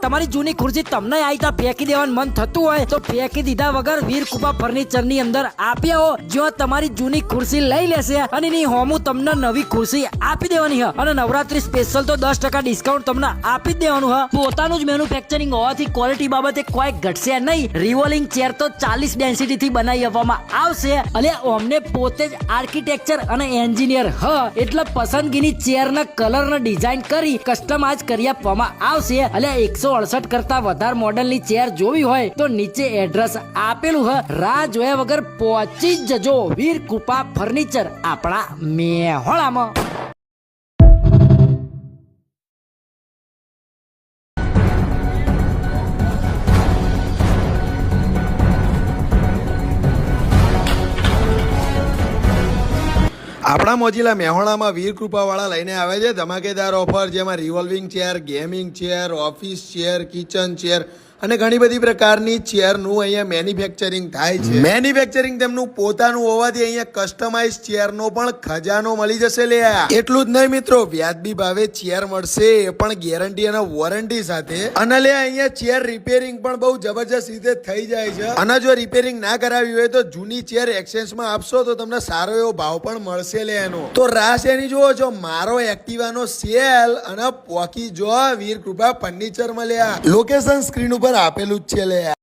તમારી જૂની ખુરશી તમને આઈતા ફેંકી દેવાનું મન થતું હોય તો ફેંકી દીધા વગર વીર કૃપા ફર્નિચર ની અંદર આપી આવો, જો તમારી જૂની ખુરશી લઈ લેશે અને એની હોમું તમને નવી ખુરશી આપી દેવાની હ અને નવરાત્રી સ્પેશિયલ તો 10% ડિસ્કાઉન્ટ તમને આપી જ દેવાનું હ. પોતાનું જ મેન્યુફેક્ચરિંગ હોવાથી ક્વોલિટી બાબતે કોઈ ઘટશે નહીં. રિવોલ્વિંગ ચેર તો 40 ડેન્સિટી થી બનાવી આપવામાં આવશે. અને અમને પોતે જ આર્કિટેક્ચર અને એન્જિનિયર હ એટલે પસંદગીની ચેર ના કલર ને ડિઝાઇન કરી કસ્ટમાઇઝ કરી આપવામાં આવશે. એટલે 168 કરતા વધારે મોડેલની ચેર જોવી હોય તો નીચે એડ્રેસ આપેલું હ. રાહ જોયા વગર પહોંચી જજો વીર કૃપા ફર્નિચર આપણા મેહોણામાં. આપણા મોજીલા મેહોણામાં વીર કૃપાવાળા લઈને આવે છે ધમાકેદાર ઓફર, જેમાં revolving chair, gaming chair, office chair, kitchen chair અને ઘણી બધી પ્રકારની ચેરનું અહીંયા મેન્યુફેક્ચરિંગ થાય છે. મેન્યુફેક્ચરિંગ તેમનું પોતાનું હોવાથી અહીંયા કસ્ટમાઇઝ ચેરનો પણ ખજાનો મળી જશે. લે એટલું જ નહીં મિત્રો, વ્યાજબી ભાવે ચેર મળશે, એ પણ ગેરંટી અને વોરંટી સાથે. અને લે અહીંયા ચેર રિપેરિંગ પણ બહુ જબરજસ્ત રીતે થઈ જાય છે. અને જો રિપેરિંગ ના કરાવી હોય તો જૂની ચેર એક્સચેન્જમાં આપશો તો તમને સારો એવો ભાવ પણ મળશે. લે એનો તો રાસ એની જુઓ છો, મારો એક્ટિવાનો સેલ અને પોકી જો વીર કૃપા ફર્નિચર મળ્યા. લોકેશન સ્ક્રીન ઉપર આપેલું જ છે. લે